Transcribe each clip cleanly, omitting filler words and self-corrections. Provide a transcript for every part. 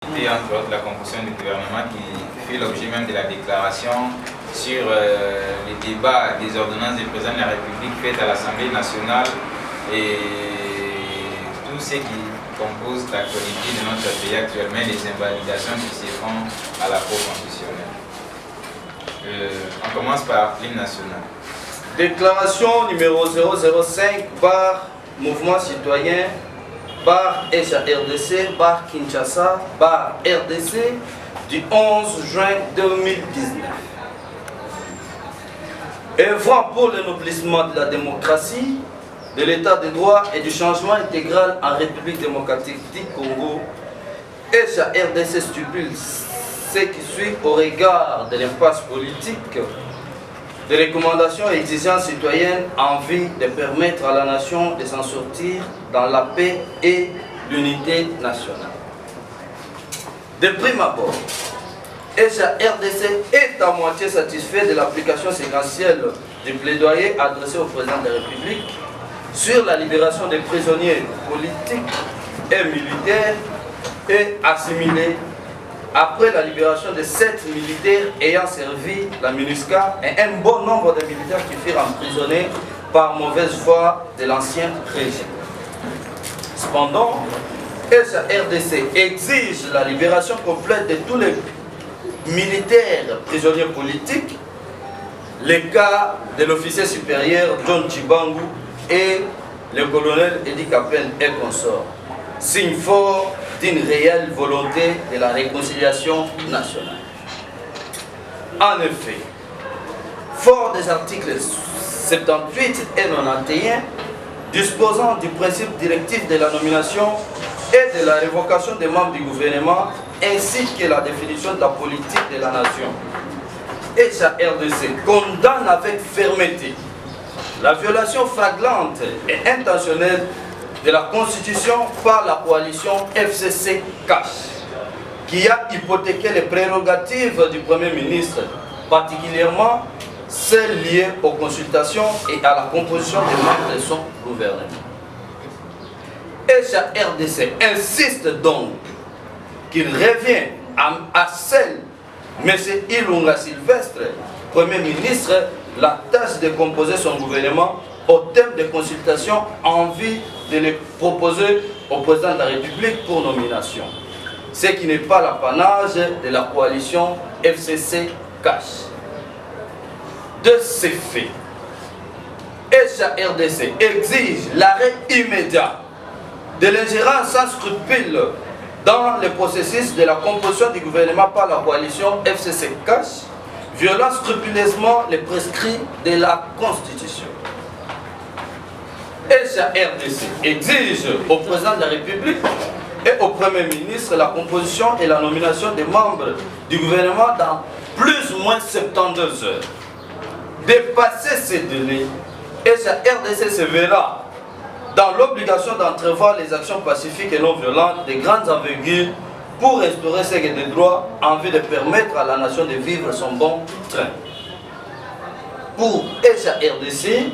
Et entre autres la composition du gouvernement qui fait l'objet même de la déclaration sur les débats des ordonnances du président de la République faites à l'Assemblée nationale et tout ce qui compose l'actualité de notre pays actuellement, les invalidations qui se font à la Cour constitutionnelle. On commence par l'hymne national. Déclaration numéro 005 par Mouvement Citoyen, par RDC, par Kinshasa, par RDC, du 11 juin 2019. Œuvrant pour l'énoblissement de la démocratie, de l'état de droit et du changement intégral en République démocratique du Congo, RDC stipule ce qui suit au regard de l'impasse politique, des recommandations et exigences citoyennes en vue de permettre à la nation de s'en sortir dans la paix et l'unité nationale. De prime abord, RDC est à moitié satisfait de l'application séquentielle du plaidoyer adressé au président de la République sur la libération des prisonniers politiques et militaires et assimilés après la libération de 7 militaires ayant servi la MINUSCA et un bon nombre de militaires qui furent emprisonnés par mauvaise foi de l'ancien régime. Cependant, RDC exige la libération complète de tous les militaires prisonniers politiques, les cas de l'officier supérieur John Chibangu et le colonel Edi Kapen et consorts, signe fort d'une réelle volonté de la réconciliation nationale. En effet, fort des articles 78 et 91 disposant du principe directif de la nomination et de la révocation des membres du gouvernement ainsi que la définition de la politique de la nation, RDC condamne avec fermeté la violation flagrante et intentionnelle de la Constitution par la coalition FCC-CACH, qui a hypothéqué les prérogatives du Premier ministre, particulièrement celles liées aux consultations et à la composition des membres de son gouvernement. RDC insiste donc qu'il revient à seul M. Ilunga Sylvestre, Premier ministre, la tâche de composer son gouvernement au thème de consultation en vue de le proposer au président de la République pour nomination, ce qui n'est pas l'apanage de la coalition FCC-CACH. De ces faits, RDC exige l'arrêt immédiat de l'ingérence sans scrupule dans le processus de la composition du gouvernement par la coalition FCC-CACH, violant scrupuleusement les prescrits de la Constitution. RDC exige au président de la République et au Premier ministre la composition et la nomination des membres du gouvernement dans plus ou moins 72 heures. Dépasser ces délais, RDC se verra dans l'obligation d'entrevoir les actions pacifiques et non violentes de grandes envergures pour restaurer ce qui est de droit en vue de permettre à la nation de vivre son bon train. Pour RDC,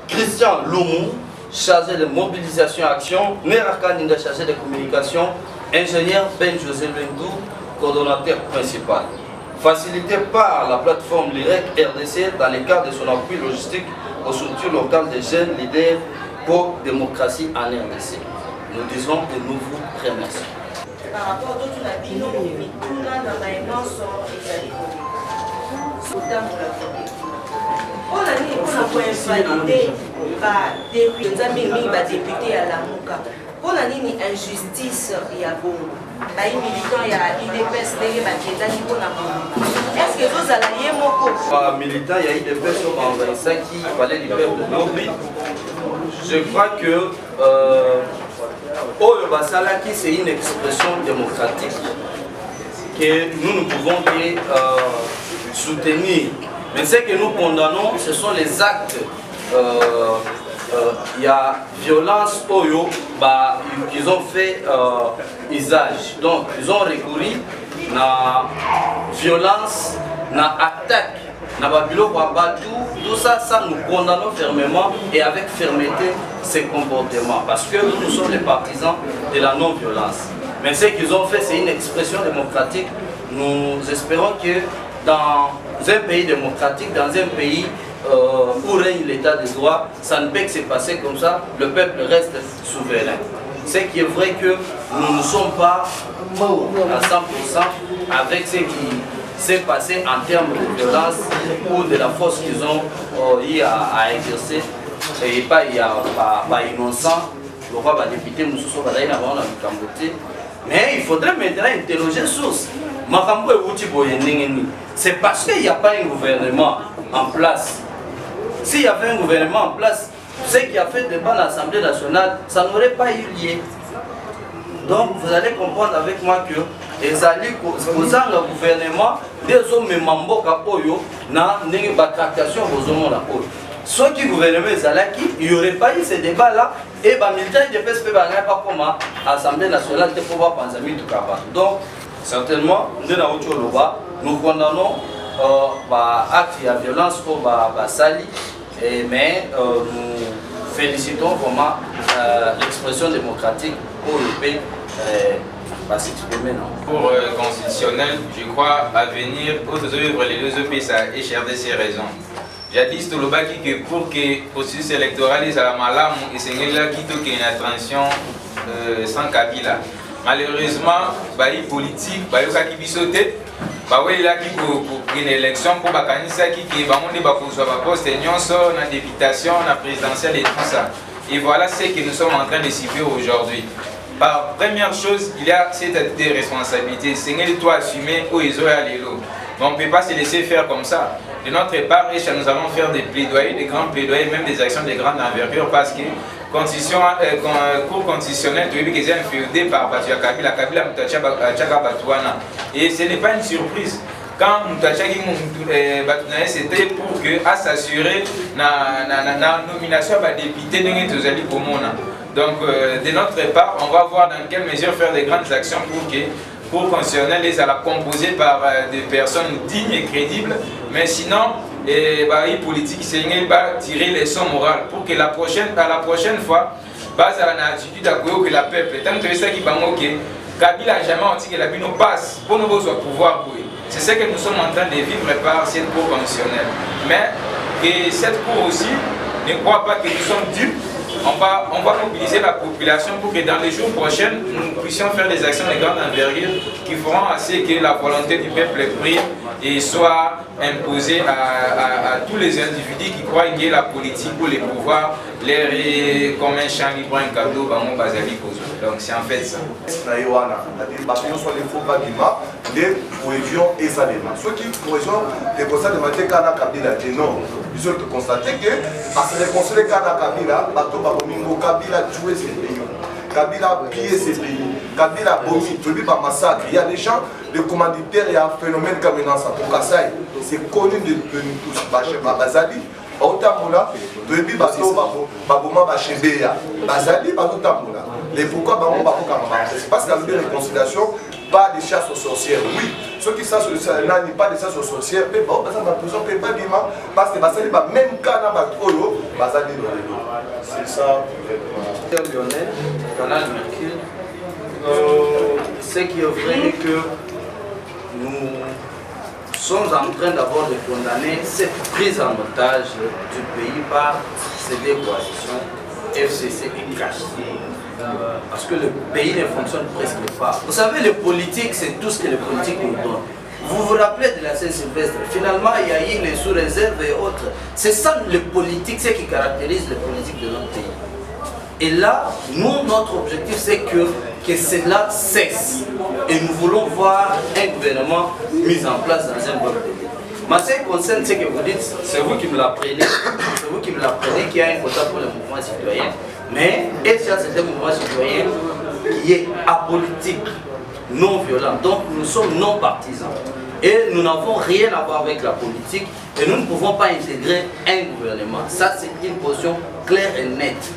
Christian Loumou, chargé de mobilisation et action, Neraka Ninda, chargé de communication, ingénieur Ben José Lendou, coordonnateur principal. Facilité par la plateforme LIREC RDC dans le cadre de son appui logistique aux structures locales des jeunes leaders pour démocratie en RDC. Nous disons que nous vous remercions. Par rapport à toute la vie, nous on a dit pour invalider les députés à la Mouka. On a dit une injustice il y a beaucoup. Les militants il y a IDPS est-ce que vous allez mon militants il y a IDPS qui parlait du peuple de Nobi. Je crois que Oyobasalaki c'est une expression démocratique que nous ne pouvons que soutenir. Mais ce que nous condamnons, ce sont les actes. Il y a violence Oyo, ils ont fait usage. Donc, ils ont recouru à la violence, à l'attaque, à tout ça, nous condamnons fermement et avec fermeté ces comportements. Parce que nous sommes les partisans de la non-violence. Mais ce qu'ils ont fait, c'est une expression démocratique. Nous espérons que dans un pays démocratique, dans un pays où règne l'état de droit, ça ne peut que se passer comme ça, le peuple reste souverain. Ce qui est vrai que nous ne sommes pas à 100% avec ce qui s'est passé en termes de violence ou de la force qu'ils ont eu à exercer. Et pas innocent, le roi va député Moussousso va d'ailleurs avoir la Cambote. Mais il faudrait maintenant interroger source. C'est parce qu'il n'y a pas un gouvernement en place. S'il y avait un gouvernement en place, ce qui a fait débat à l'Assemblée nationale, ça n'aurait pas eu lieu. Donc vous allez comprendre avec moi que les alliés posant le gouvernement, des hommes memboka oyo na n'engé pas tractation aux hommes la oyo. Ceux qui gouvernement il n'y aurait pas eu ce débat là et les militaires de PSP pas comme l'Assemblée nationale de pouvoir penser tout capable. Donc certainement nous condamnons l'acte de violence pour Sali, mais nous félicitons vraiment l'expression démocratique pour le pays. Pour constitutionnel, je crois à venir pour œuvres les deux pays ça HRDC raison. Jadis tout le bas que pour que le processus électoral est à la malam et c'est là qui toque une attention sans Kabila. Malheureusement, les politiques, les qui sauté, il y a une élection pour Bakanisa qui va poste la députation, la présidentielle et tout ça. Et voilà ce que nous sommes en train de subir aujourd'hui. Par première chose, il y a cette responsabilité. C'est que toi assumer où ils ont allé l'eau. On ne peut pas se laisser faire comme ça. De notre part, nous allons faire des plaidoyers, des grands plaidoyers, même des actions de grande envergure parce que cour constitutionnelle, tu es inféodé par Kabila, et ce n'est pas une surprise. Quand c'était pour s'assurer la nomination de député pour Mona. Donc, de notre part, on va voir dans quelle mesure faire des grandes actions pour que Cour constitutionnelle les a composée par des personnes dignes et crédibles, mais sinon, les politiques tirer les leçons morales pour que à la prochaine fois, base à l'attitude que la peuple, tant que ça qui Kabila n'a jamais dit que la bino passe pour nous pouvoir. C'est ce que nous sommes en train de vivre par cette Cour constitutionnelle. Mais que cette Cour aussi ne croit pas que nous sommes dupes. On va mobiliser la population pour que dans les jours prochains, nous puissions faire des actions de grande envergure qui feront assez que la volonté du peuple prime et soit imposée à tous les individus qui croient que la politique ou les pouvoirs les comme un champ libre, un cadeau, donc c'est en fait ça. Ceux qui cohésion les conseils de matière Kana Kabila non. Ils ont constaté que parce que les conseils de Kana Kabila, Kabila joué ses pays. Kabila pillé ses pays. Kabila bomi, tu par massacre. Il y a des gens, les commanditaires, il y a un phénomène comme dans sa Kassai. C'est connu de nous tous. Bazali, Otamola, Debi Bato, Baboma Bachebeya. Bazali, Bato les pourquoi c'est parce qu'il y a une réconciliation, pas de chasse aux sorcières. Oui, ceux qui chassent aux sorcières, pas de chasse aux sorcières, mais bon, parce que Bazali, même quand on a c'est ça. Lionel, Canal Mercure, ce qui est vrai est que nous sommes en train d'abord de condamner cette prise en otage du pays par ces deux coalitions, FCC et CACH. Parce que le pays ne fonctionne presque pas. Vous savez, le politique, c'est tout ce que le politique nous donne. Vous vous rappelez de la Saint-Sylvestre, finalement il y a eu les sous-réserves et autres. C'est ça le politique, ce qui caractérise le politique de notre pays. Et là, nous, notre objectif, c'est que cela cesse. Et nous voulons voir un gouvernement mis en place dans un bon pays. Mais ce qui concerne ce que vous dites, c'est vous qui me l'apprenez, c'est vous qui me l'apprenez qu'il y a un quota pour le mouvement citoyen. Mais c'est un mouvement citoyen qui est apolitique, non violent. Donc nous sommes non partisans. Et nous n'avons rien à voir avec la politique. Et nous ne pouvons pas intégrer un gouvernement. Ça, c'est une position claire et nette.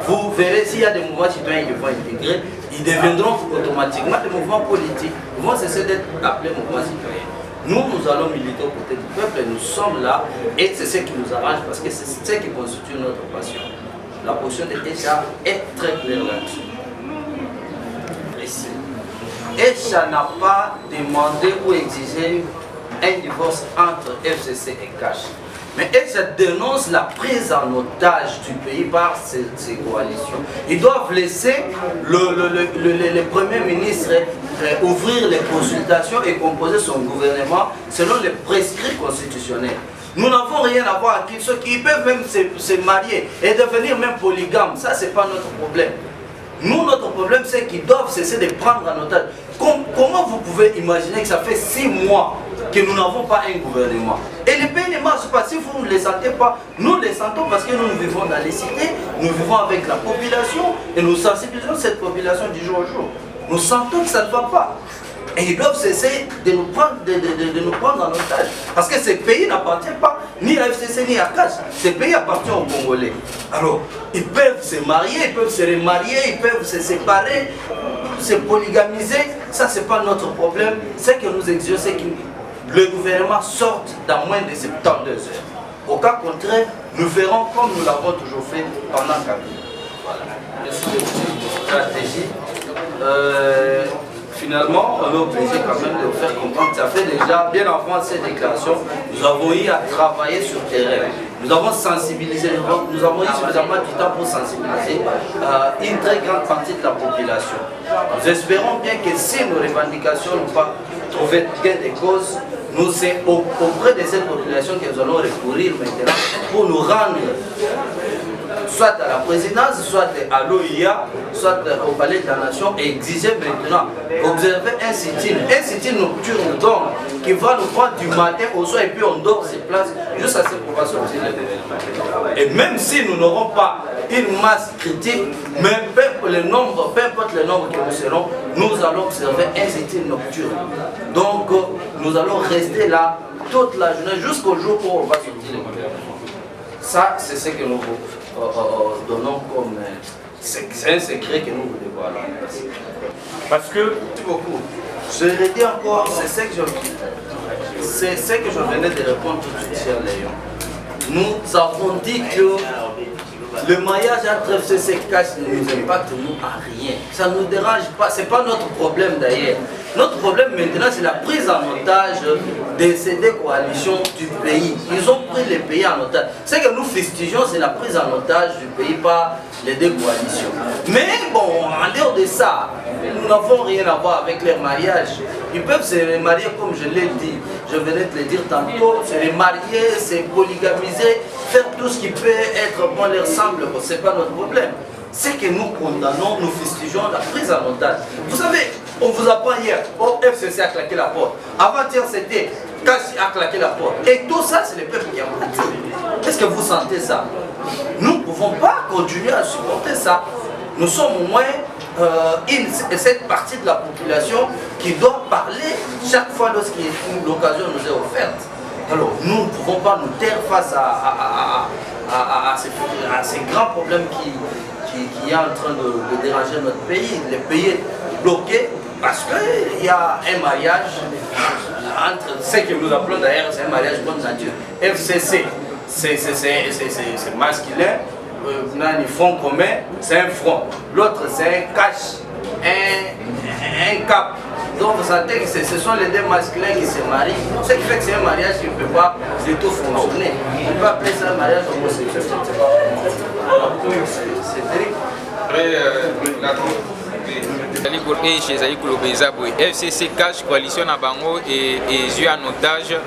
Vous verrez s'il y a des mouvements citoyens qui vont intégrer, ils deviendront automatiquement des mouvements politiques. Ils vont cesser d'être appelés mouvements citoyens. Nous, nous allons militer aux côtés du peuple et nous sommes là. Et c'est ce qui nous arrange parce que c'est ce qui constitue notre passion. La position de l'État est très claire là-dessus. ECHA n'a pas demandé ou exigé un divorce entre FCC et CASH. Mais ECHA dénonce la prise en otage du pays par ces coalitions. Ils doivent laisser le Premier ministre ouvrir les consultations et composer son gouvernement selon les prescrits constitutionnels. Nous n'avons rien à voir avec ceux qui peuvent même se marier et devenir même polygames. Ça, ce n'est pas notre problème. Nous, notre problème, c'est qu'ils doivent cesser de prendre en otage. Comment vous pouvez imaginer que ça fait 6 mois que nous n'avons pas un gouvernement? Et les pays ne marchent pas. Si vous ne les sentez pas, nous les sentons parce que nous vivons dans les cités, nous vivons avec la population et nous sensibilisons cette population du jour au jour. Nous sentons que ça ne va pas. Et ils doivent cesser de nous prendre en otage. Parce que ces pays n'appartiennent pas ni à FCC ni à CASH. Ces pays appartiennent aux Congolais. Alors, ils peuvent se marier, ils peuvent se remarier, ils peuvent se séparer, se polygamiser. Ça, ce n'est pas notre problème. Ce que nous exigeons, c'est que le gouvernement sorte dans moins de 72 heures. Au cas contraire, nous verrons comme nous l'avons toujours fait pendant 4 ans. Voilà. C'est une stratégie. Finalement, on est obligé quand même de vous faire comprendre que ça fait déjà, bien avant cette déclaration, nous avons eu à travailler sur le terrain. Nous avons sensibilisé, nous avons eu suffisamment de temps pour sensibiliser une très grande partie de la population. Nous espérons bien que si nos revendications n'ont pas trouvé gain de cause, nous c'est auprès de cette population que nous allons recourir maintenant pour nous rendre soit à la présidence, soit à l'OIA, soit au palais de la nation et exiger maintenant, observer un sit-in nocturne donc qui va nous prendre du matin au soir et puis on dort sur place jusqu'à ce qu'on va sortir. Et même si nous n'aurons pas une masse critique, mais peu importe le nombre que nous serons, nous allons observer un sit-in nocturne. Donc nous allons rester là toute la journée jusqu'au jour où on va sortir le gouvernement. Ça, c'est ce que nous donnons comme c'est un secret que nous vous dévoilons. Parce que merci beaucoup. Je le dis encore, c'est ce que je venais de répondre tout de suite, cher Léon. Nous avons dit que le mariage entre FCC et CASH ne nous impacte nous à rien. Ça ne nous dérange pas, ce n'est pas notre problème d'ailleurs. Notre problème maintenant, c'est la prise en otage de ces deux coalitions du pays. Ils ont pris le pays en otage. Ce que nous fustigeons, c'est la prise en otage du pays par les deux coalitions. Mais bon, en dehors de ça, nous n'avons rien à voir avec leur mariage. Ils peuvent se marier comme je l'ai dit. Je venais de le dire tantôt, se remarier, se polygamiser, faire tout ce qui peut être bon leur semble. Ce n'est pas notre problème. C'est que nous condamnons, nous fustigeons la prise en otage. Vous savez, on vous apprend hier, oh, FCC a claqué la porte. Avant-hier, c'était CASH a claqué la porte. Et tout ça, c'est le peuple qui a voté. Est-ce que vous sentez ça? Nous ne pouvons pas continuer à supporter ça. Nous sommes au moins cette partie de la population qui doit parler chaque fois lorsque l'occasion nous est offerte. Alors, nous ne pouvons pas nous taire face à ces grands problèmes qui est en train de déranger notre pays. Le pays est bloqué parce qu'il y a un mariage entre ce que nous appelons d'ailleurs, c'est un mariage bonne nature. FCC, c'est masculin, un front commun, c'est un front. L'autre, c'est un CASH, un cap. Donc vous sentez que ce sont les deux masculins qui se marient. Ce qui fait que c'est un mariage qui ne peut pas du tout fonctionner. On peut appeler ça un mariage homosexuel, c'est terrible. Ezali koloba eza boye FCC CASH coalition na bango ezwi en otage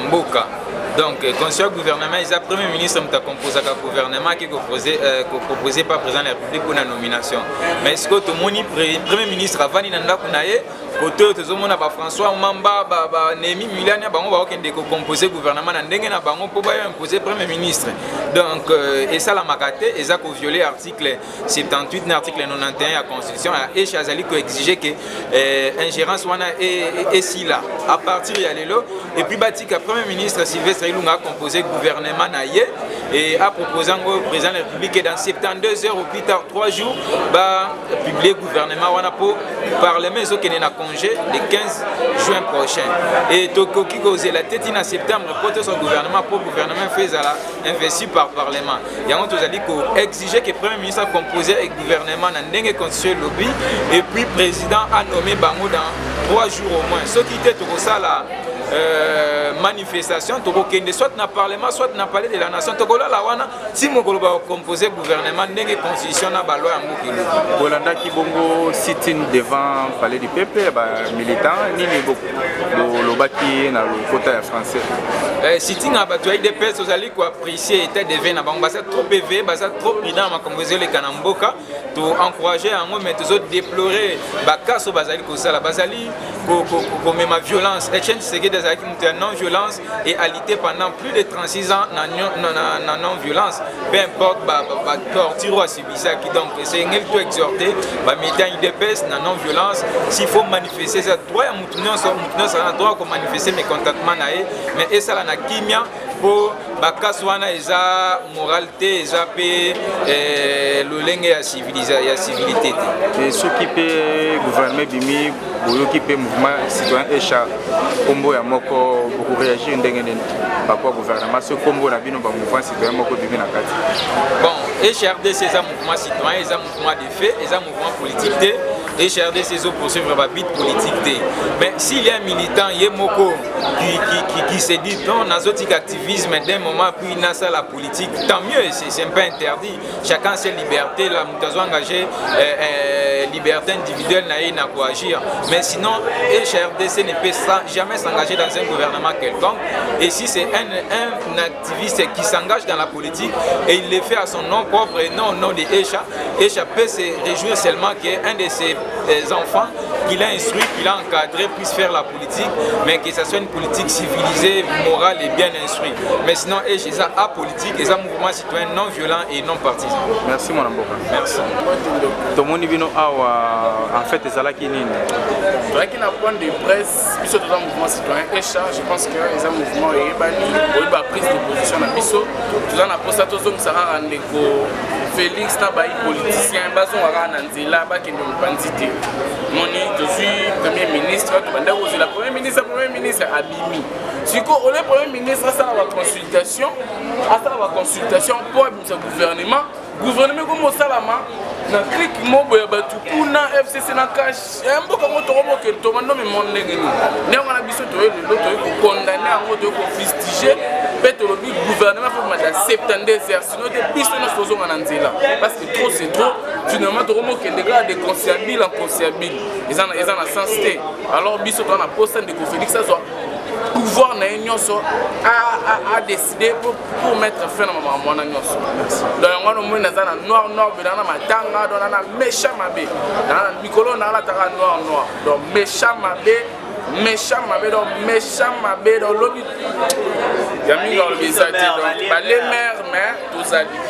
mboka. Donc, conseiller gouvernement, il y a le Premier ministre qui a composé un gouvernement qui est proposé par le président de la République pour la nomination. Mais est-ce que tout le monde, le Premier ministre, avant de côté François Mamba, Némi Milani, ils ont composé le gouvernement pour imposer le Premier ministre. Donc, et ça, la Makate, ils ont violé l'article 78, l'article 91 de la Constitution, et Chazali qui exigeait que l'ingérence est si là. À partir de là, et puis, le Premier ministre Sylvestre Ilunga a composé le gouvernement et a proposé au président de la République que dans 72 heures ou plus tard 3 jours, publier le gouvernement pour parler, mais ils ont prolonger le 15 juin prochain. Et Tokoki Kozé la tête en septembre, porte son gouvernement pour le gouvernement fait investi par Parlement. Il y a exiger que le Premier ministre a composé le gouvernement dans le constitution lobby et puis le président a nommé Bango dans 3 jours au moins. Ce qui était tout ça la manifestation, soit dans le Parlement, soit dans le palais de la nation. Si vous composez le gouvernement, vous avez la constitution dans la loi. Bolanda Kibongo sitting devant le palais du peuple, militant, ni le bâti dans le côté français. Sitting à Batoui des personnes, vous allez apprécier l'état de vie. C'est trop élevé, c'est trop prudent à composer les Kanamboka. Pour encourager à moi, mais toujours déplorer Bakasso Bazali Kosala Bazali, comme ma violence. Et c'est que des non-violence et alité pendant plus de 36 ans dans non-violence. Peu importe, torture à subir ça qui donc c'est un peu exhorté, mettre une dépêche dans non-violence. S'il faut manifester ça, droit à mon droit pour manifester mes contentements, mais ça la kimia pour Bakaswana eza moralité eza pe lolenge ya civilité. Et ceux qui peut gouverner bimi boyo qui peut mouvement citoyen écha combo ya moko beaucoup réagir ndenge nini par rapport au gouvernement ce combo na bino ba mouvement citoyen moko bimi na kati. Bon, HRDC c'est un mouvement citoyen, c'est un mouvement de fait, c'est un mouvement politique. HRDC c'est poursuivre la bite politique. Mais s'il y a un militant Yemoko qui se dit non, nazotique activisme d'un moment puis il a la politique, tant mieux, c'est un peu interdit. Chacun a ses libertés, la mutazo engagée, liberté individuelle n'a quoi agir. Mais sinon, HRDC ne peut jamais s'engager dans un gouvernement quelconque. Et si c'est un activiste qui s'engage dans la politique et il le fait à son nom propre et non au nom de ECHA, ECHA peut se réjouir seulement qu'un de ses enfants qu'il a instruit, qu'il a encadré puisse faire la politique, mais que ce soit une politique civilisée, morale et bien instruite. Mais sinon, ECHA a politique et un mouvement citoyen non violent et non partisan. Merci mon amboka. Merci. Tout le monde vient en fait c'est là qui est qui n'a point de presse, puisque dans le mouvement citoyen ECHA, je pense que les mouvements ont prise de position à Bisso. Tout le monde a posé tous les rendez-vous. Félix n'a pas eu politicien, Bazon a Nanzela, qui nous bandité. Moni, je suis Premier ministre, la Premier ministre Abimi. Si le Premier ministre a sa consultation pour le gouvernement comme Salama, na clic mobo ya batuku na FCC na cash mboka moto roboke to mando me monde ngeni ne ngana biso to le to ko condamner en mode ko fustiger peut-être le gouvernement faut mettre 72 heures sinon des biso na sozo ngana nzela parce que trop c'est trop finalement to roboke des gars de conciliable en conciliable ils en a sensité alors biso to na poste de ko Félix ça soit pouvoir na nyonso a décidé pour mettre fin à mon nyonso donc on mo na zana noir na matanga donc na méchant mabe na mikolo na la tara noir donc méchant mabe donc lobby yami dans le bizarre donc les mères mais tous